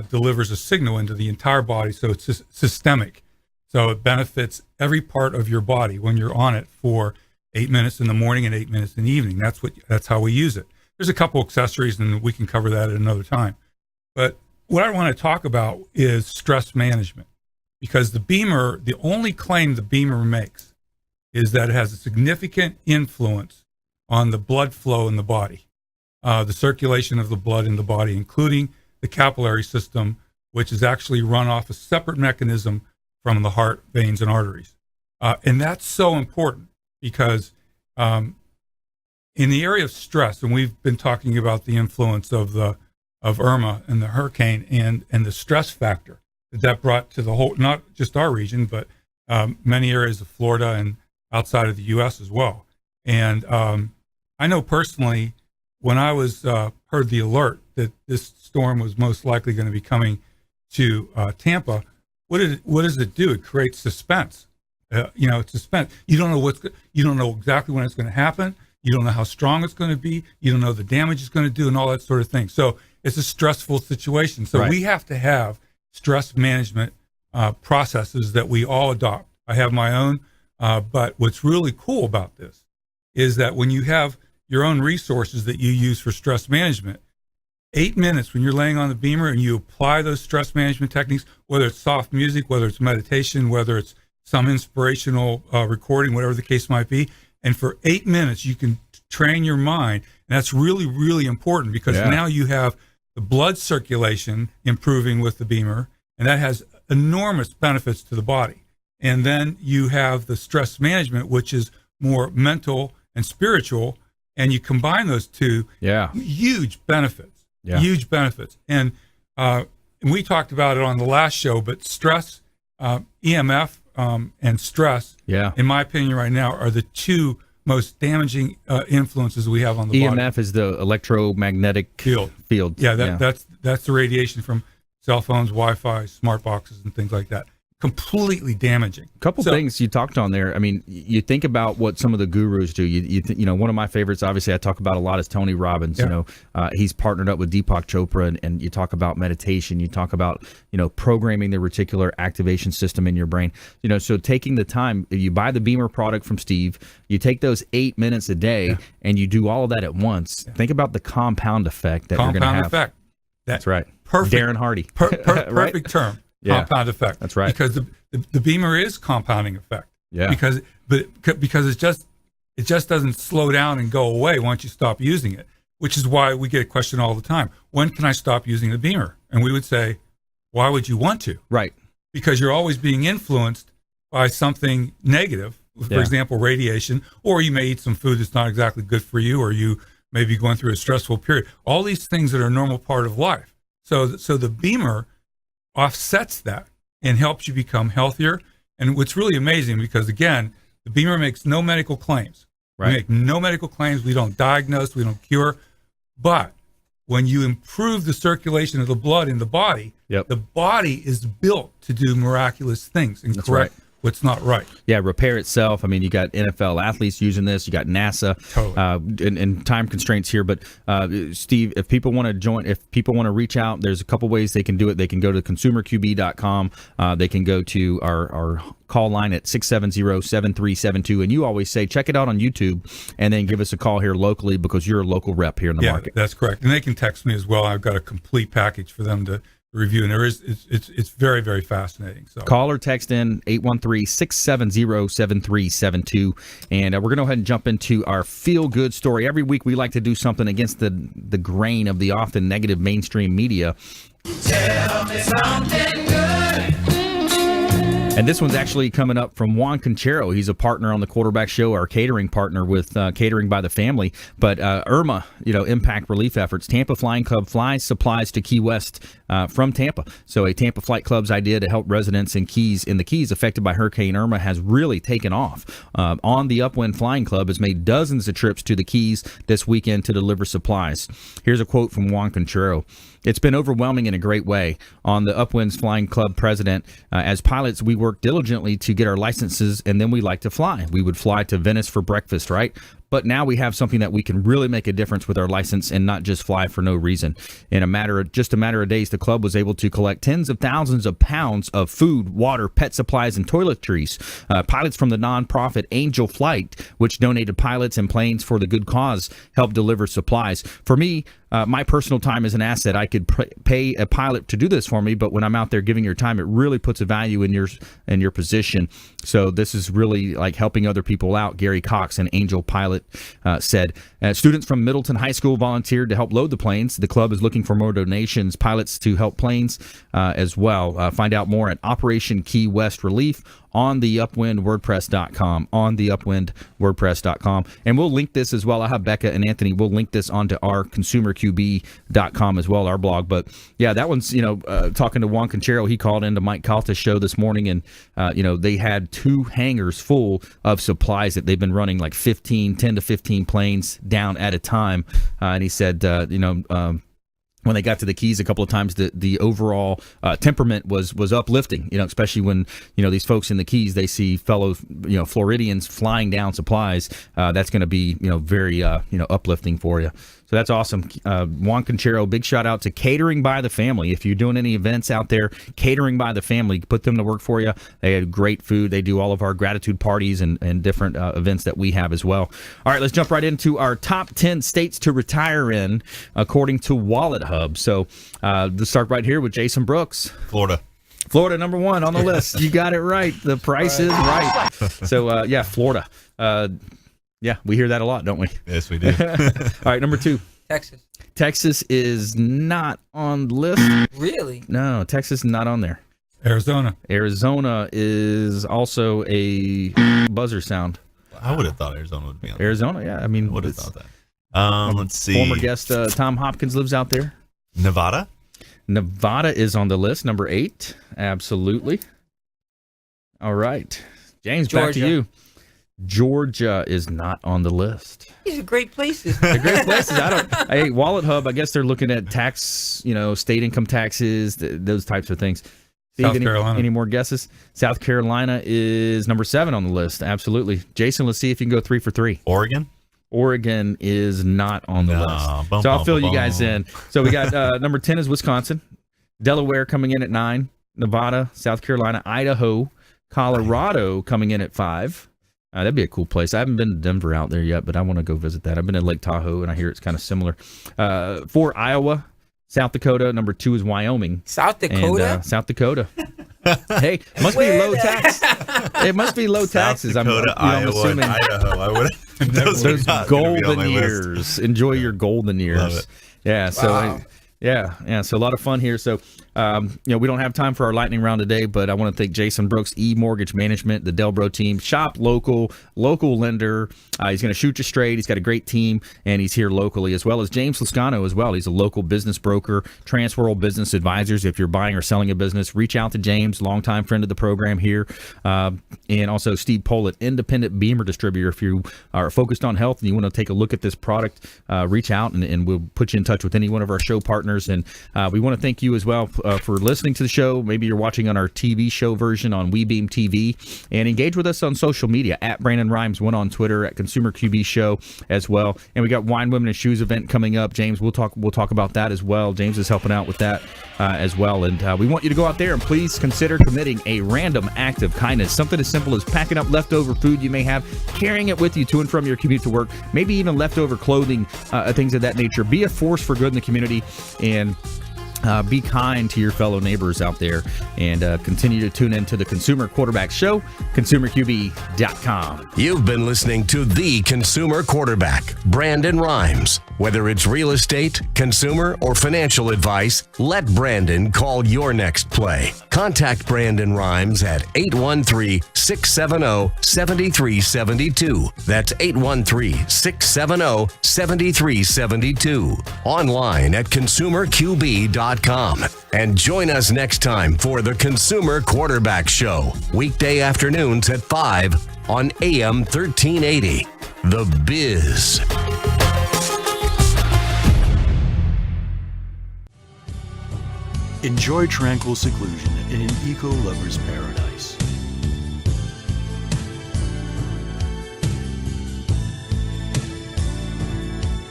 delivers a signal into the entire body, so it's systemic. So it benefits every part of your body when you're on it for 8 minutes in the morning and 8 minutes in the evening. That's how we use it. There's a couple accessories, and we can cover that at another time. But what I want to talk about is stress management, because the BEMER, the only claim the BEMER makes is that it has a significant influence on the blood flow in the body, the circulation of the blood in the body, including the capillary system, which is actually run off a separate mechanism from the heart, veins, and arteries. And that's so important because in the area of stress, and we've been talking about the influence of Irma and the hurricane and the stress factor that brought to the whole, not just our region, but many areas of Florida and outside of the U.S. as well. And I know personally, when I heard the alert that this storm was most likely going to be coming to Tampa, what does it do? It creates suspense. It's suspense. You don't know exactly when it's going to happen. You don't know how strong it's going to be. You don't know the damage it's going to do and all that sort of thing. So it's a stressful situation. So we have to have stress management processes that we all adopt. I have my own, but what's really cool about this is that when you have your own resources that you use for stress management, 8 minutes when you're laying on the BEMER and you apply those stress management techniques, whether it's soft music, whether it's meditation, whether it's some inspirational recording, whatever the case might be, and for 8 minutes you can train your mind. And that's really, really important because now you have the blood circulation improving with the BEMER, and that has enormous benefits to the body. And then you have the stress management, which is more mental and spiritual, and you combine those two, huge benefits. Huge benefits. And we talked about it on the last show, but stress, EMF, and stress, in my opinion right now, are the two most damaging influences we have on the body. EMF is the electromagnetic field. That's the radiation from cell phones, Wi-Fi, smart boxes, and things like that. completely damaging. A couple things you talked on there. I mean, you think about what some of the gurus do. You know, one of my favorites, obviously, I talk about a lot is Tony Robbins. Yeah. You know, he's partnered up with Deepak Chopra, and you talk about meditation. You talk about, you know, programming the reticular activation system in your brain. You know, so taking the time, if you buy the BEMER product from Steve, you take those 8 minutes a day, and you do all of that at once. Think about the compound effect that you're going to have. Compound effect. That's right. Perfect. Darren Hardy. Perfect Right? term. Yeah. Compound effect. That's right. Because the BEMER is compounding effect. Yeah. Because it just doesn't slow down and go away once you stop using it. Which is why we get a question all the time: when can I stop using the BEMER? And we would say, why would you want to? Right. Because you're always being influenced by something negative. For example, radiation, or you may eat some food that's not exactly good for you, or you may be going through a stressful period. All these things that are a normal part of life. So the BEMER offsets that and helps you become healthier. And what's really amazing, because again, the BEMER makes no medical claims. Right. We make no medical claims. We don't diagnose. We don't cure. But when you improve the circulation of the blood in the body, the body is built to do miraculous things and correct what's not right. Yeah, repair itself. I mean, you got NFL athletes using this. You got NASA. Totally. And time constraints here. But Steve, if people want to join, if people want to reach out, there's a couple ways they can do it. They can go to consumerqb.com. They can go to our call line at 670-7372. And you always say, check it out on YouTube, and then give us a call here locally, because you're a local rep here in the market. That's correct. And they can text me as well. I've got a complete package for them to review, and it's very, very fascinating. So call or text in 813-670-7372, and we're going to go ahead and jump into our feel-good story. Every week we like to do something against the grain of the often negative mainstream media. Tell me something good. And this one's actually coming up from Juan Concheiro. He's a partner on the Quarterback Show, our catering partner with Catering by the Family. But Irma, impact relief efforts. Tampa Flying Club flies supplies to Key West from Tampa. So a Tampa Flight Club's idea to help residents in the Keys affected by Hurricane Irma has really taken off. On the Upwind Flying Club has made dozens of trips to the Keys this weekend to deliver supplies. Here's a quote from Juan Concheiro. It's been overwhelming in a great way. On the Upwinds Flying Club president, as pilots, we work diligently to get our licenses, and then we like to fly. We would fly to Venice for breakfast, right? But now we have something that we can really make a difference with our license and not just fly for no reason. In just a matter of days, the club was able to collect tens of thousands of pounds of food, water, pet supplies, and toiletries. Pilots from the nonprofit Angel Flight, which donated pilots and planes for the good cause, helped deliver supplies. For me, my personal time is an asset. I could pay a pilot to do this for me, but when I'm out there giving your time, it really puts a value in your position. So this is really like helping other people out. Gary Cox, an Angel pilot, said. Students from Middleton High School volunteered to help load the planes. The club is looking for more donations, pilots to help planes as well. Find out more at Operation Key West Relief on the upwindwordpress.com, on the upwindwordpress.com. And we'll link this as well. I have Becca and Anthony. We'll link this onto our consumerqb.com as well, our blog. But yeah, that one's, talking to Juan Concheiro, he called into Mike Calta's show this morning, and, they had 2 hangars full of supplies that they've been running, like 10 to 15 planes down at a time. And he said, when they got to the Keys a couple of times, the overall temperament was uplifting, especially when, these folks in the Keys, they see fellow, Floridians flying down supplies. That's going to be, very, uplifting for you. So that's awesome. Juan Concheiro, big shout out to Catering by the Family. If you're doing any events out there, Catering by the Family, put them to work for you. They have great food. They do all of our gratitude parties and different events that we have as well. All right, let's jump right into our top 10 states to retire in, according to Wallet Hub. So let's start right here with Jason Brooks. Florida, number 1 on the list. You got it right. The price is right. So, Florida. Yeah, we hear that a lot, don't we? Yes, we do. All right, number 2. Texas. Texas is not on the list. Really? No, Texas is not on there. Arizona is also a buzzer sound. I would have thought Arizona would be on there. Arizona, yeah. I mean, I would have thought that. Let's see. Former guest Tom Hopkins lives out there. Nevada is on the list, number 8. Absolutely. All right. James, Georgia. back to you. Georgia is not on the list. These are great places. They're great places. Hey, Wallet Hub, I guess they're looking at tax, state income taxes, those types of things. Steve, South Carolina. Any more guesses? South Carolina is number 7 on the list. Absolutely. Jason, let's see if you can go 3 for 3. Oregon is not on the list. So I'll fill you guys in. So we got number 10 is Wisconsin. Delaware coming in at 9. Nevada, South Carolina, Idaho, Colorado coming in at 5. That'd be a cool place. I haven't been to Denver out there yet, but I want to go visit that. I've been in Lake Tahoe, and I hear it's kind of similar. 4, Iowa. South Dakota. Number 2 is Wyoming. South Dakota? And, South Dakota. Hey, must be low tax. It must be low taxes. Dakota, I'm Iowa, assuming. and Idaho. Those golden years. Enjoy your golden years. Love it. Yeah. So. Wow. Yeah. So a lot of fun here. So, we don't have time for our lightning round today, but I want to thank Jason Brooks, eMortgage Management, the Delbro Team. Shop local lender. He's going to shoot you straight. He's got a great team, and he's here locally, as well as James Lascano as well. He's a local business broker, Transworld Business Advisors. If you're buying or selling a business, reach out to James, longtime friend of the program here. And also Steve Pohlit, independent BEMER distributor. If you are focused on health and you want to take a look at this product, reach out, and we'll put you in touch with any one of our show partners. And we want to thank you as well for listening to the show. Maybe you're watching on our TV show version on WeBeam TV, and engage with us on social media at Brandon Rhymes 1 on Twitter, at Consumer QB Show as well. And we got Wine, Women, and Shoes event coming up. James, we'll talk about that as well. James is helping out with that as well. And we want you to go out there and please consider committing a random act of kindness. Something as simple as packing up leftover food you may have, carrying it with you to and from your commute to work, maybe even leftover clothing, things of that nature. Be a force for good in the community, and be kind to your fellow neighbors out there, and continue to tune into the Consumer Quarterback Show, consumerqb.com. You've been listening to The Consumer Quarterback, Brandon Rhymes. Whether it's real estate, consumer, or financial advice, let Brandon call your next play. Contact Brandon Rhymes at 813-670-7372. That's 813-670-7372. Online at consumerqb.com. And join us next time for the Consumer Quarterback Show, weekday afternoons at 5 on AM 1380. The Biz. Enjoy tranquil seclusion in an eco-lover's paradise.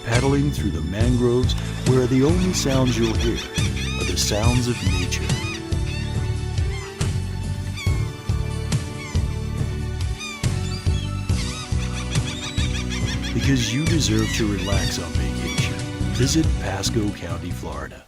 Paddling through the mangroves, where the only sounds you'll hear are the sounds of nature. Because you deserve to relax on vacation, visit Pasco County, Florida.